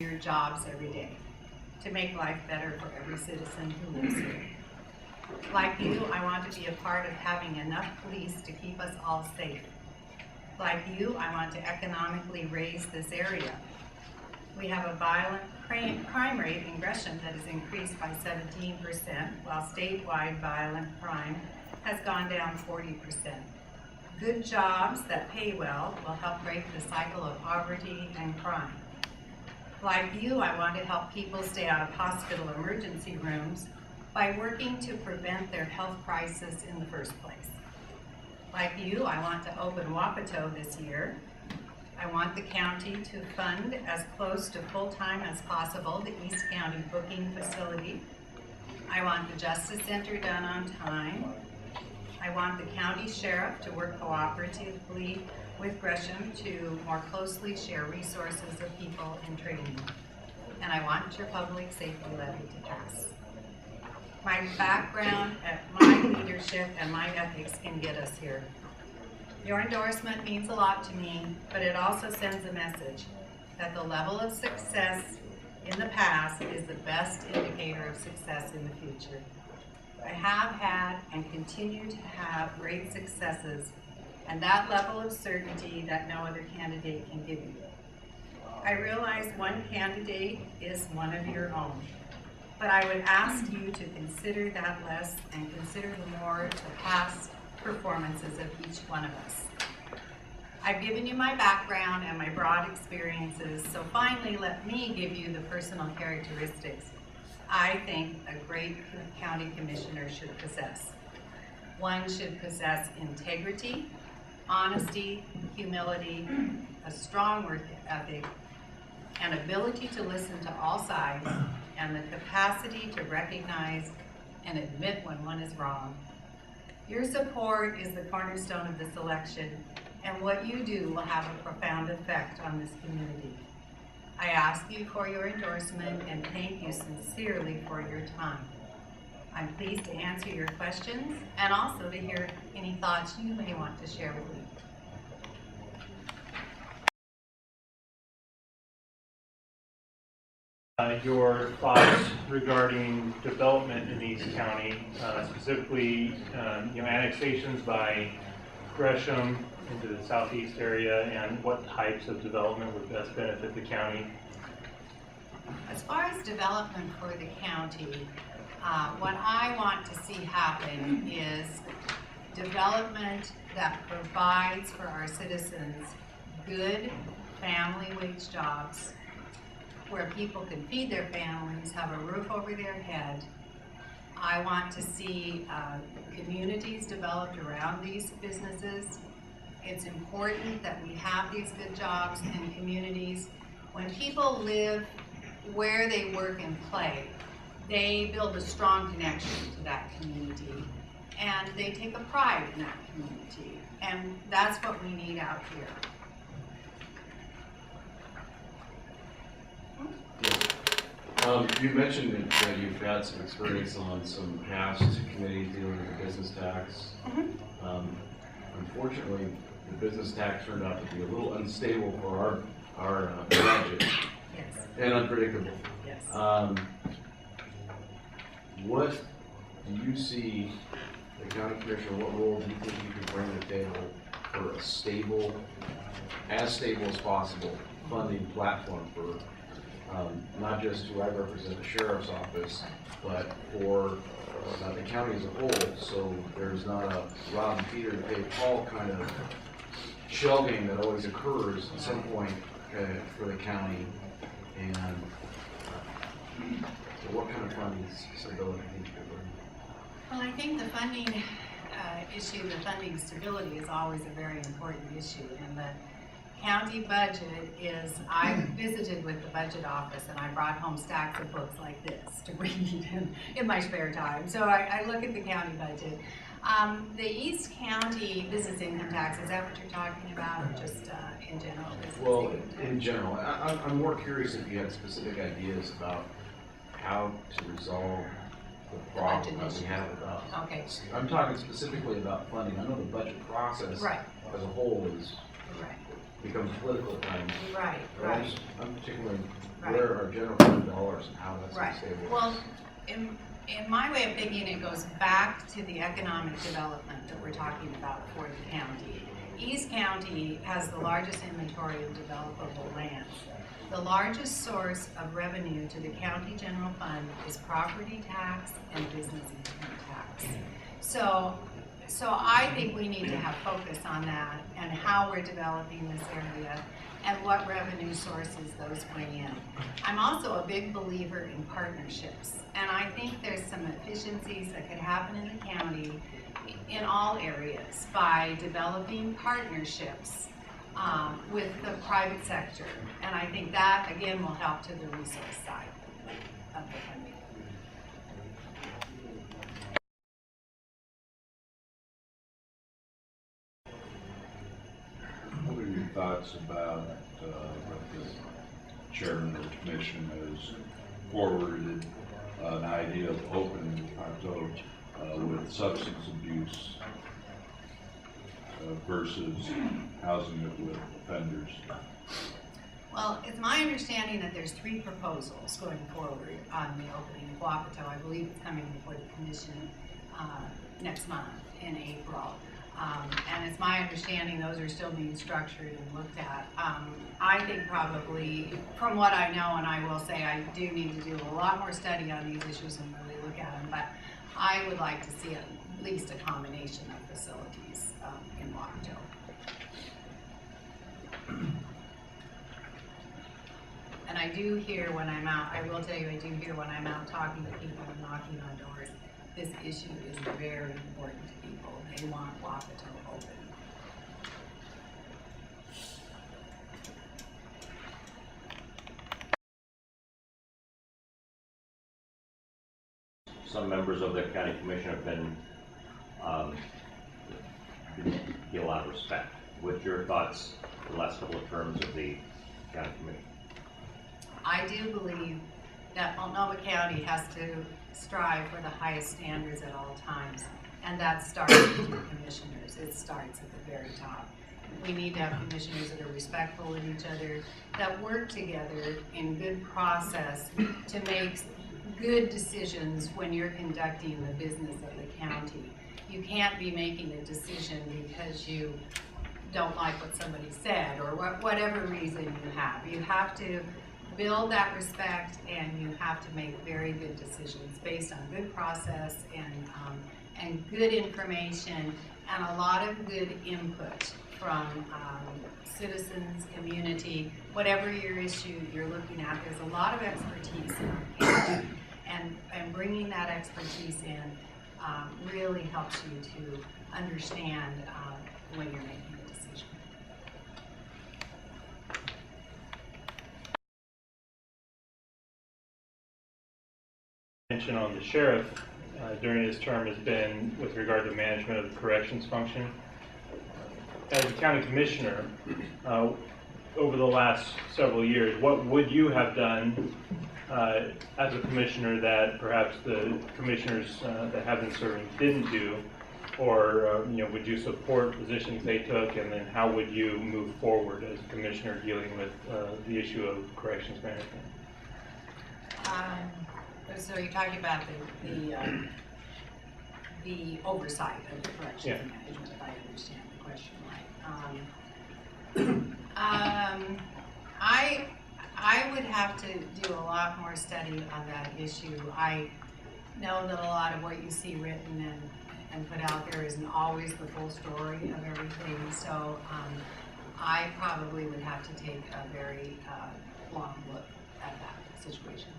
your jobs every day to make life better for every citizen who lives here. Like you, I want to be a part of having enough police to keep us all safe. Like you, I want to economically raise this area. We have a violent crime rate in Gresham that has increased by 17%, while statewide violent crime has gone down 40%. Good jobs that pay well will help break the cycle of poverty and crime. Like you, I want to help people stay out of hospital emergency rooms by working to prevent their health crisis in the first place. Like you, I want to open Wapato this year. I want the county to fund as close to full-time as possible the East County booking facility. I want the Justice Center done on time. I want the county sheriff to work cooperatively with Gresham to more closely share resources of people in training. And I want your public safety levy to pass. My background, my leadership, and my ethics can get us here. Your endorsement means a lot to me, but it also sends a message that the level of success in the past is the best indicator of success in the future. I have had and continue to have great successes, and that level of certainty that no other candidate can give you. I realize one candidate is one of your own, but I would ask you to consider that less and consider the more the past performances of each one of us. I've given you my background and my broad experiences, so finally let me give you the personal characteristics I think a great county commissioner should possess. One should possess integrity, honesty, humility, a strong work ethic, an ability to listen to all sides, and the capacity to recognize and admit when one is wrong. Your support is the cornerstone of this election, and what you do will have a profound effect on this community. I ask you for your endorsement and thank you sincerely for your time. I'm pleased to answer your questions and also to hear any thoughts you may want to share with me. Your thoughts regarding development in East County, specifically annexations by Gresham into the southeast area, and what types of development would best benefit the county? As far as development for the county, what I want to see happen is development that provides for our citizens good family wage jobs where people can feed their families, have a roof over their head. I want to see communities developed around these businesses. It's important that we have these good jobs in communities. When people live where they work and play, they build a strong connection to that community, and they take a pride in that community, and that's what we need out here. You mentioned that you've had some experience on some past committees dealing with the business tax. Unfortunately, the business tax turned out to be a little unstable for our budget. Yes. And unpredictable. Yes. What do you see, the county commissioner, what role do you think you could bring to the table for a stable, as stable as possible, funding platform for not just who I represent, the sheriff's office, but for the county as a whole, so there's not a Rob and Peter to pay Paul kind of shell game that always occurs at some point for the county. And so what kind of funding stability do you think you could bring? Well, I think the funding issue, the funding stability is always a very important issue. And the county budget is, I visited with the budget office and I brought home stacks of books like this to read in my spare time. So I look at the county budget. The East County business income tax, is that what you're talking about, or just in general? Well, in general. I'm more curious if you had specific ideas about how to resolve the problem that we have about. Okay. I'm talking specifically about funding. I know the budget process as a whole is becomes political time. Right, But right. I'm particularly Right. where are general fund dollars and how that's going Right. to stabilize. Well, in my way of thinking, it goes back to the economic development that we're talking about for the county. East County has the largest inventory of developable lands. The largest source of revenue to the county general fund is property tax and business income tax. So I think we need to have focus on that and how we're developing this area and what revenue sources those bring in. I'm also a big believer in partnerships, and I think there's some efficiencies that could happen in the county in all areas by developing partnerships with the private sector. And I think that, again, will help to the resource side of the funding. What are your thoughts about what the chairman of the commission has forwarded, an idea of opening Ponto with substance abuse versus housing it with offenders? Well, it's my understanding that there's 3 proposals going forward on the opening of Wapato. I believe it's coming before the commission next month in April. And it's my understanding those are still being structured and looked at. I think probably, from what I know, and I will say I do need to do a lot more study on these issues and really look at them, but I would like to see at least a combination of facilities in Wapato. And I do hear when I'm out, I will tell you, I do hear when I'm out talking to people and knocking on doors, this issue is very important to people. They want Wapato open. Some members of the county commission have been get a lot of respect. What's your thoughts the last couple of terms of the county commission? I do believe that Multnomah County has to strive for the highest standards at all times, and that starts with the commissioners. It starts at the very top. We need to have commissioners that are respectful of each other, that work together in good process to make good decisions when you're conducting the business of the county. You can't be making a decision because you don't like what somebody said or whatever reason you have. You have to build that respect, and you have to make very good decisions based on good process and good information and a lot of good input from citizens, community, whatever your issue you're looking at. There's a lot of expertise in our county, and bringing that expertise in really helps you to understand when you're making a decision. Attention on the sheriff during his term has been with regard to management of the corrections function. As a county commissioner, over the last several years, what would you have done as a commissioner that perhaps the commissioners that have been serving didn't do? Or would you support positions they took, and then how would you move forward as a commissioner dealing with the issue of corrections management? So you're talking about the oversight of the corrections management, if I understand the question right. I would have to do a lot more study on that issue. I know that a lot of what you see written and put out there isn't always the full story of everything, so I probably would have to take a very long look at that situation.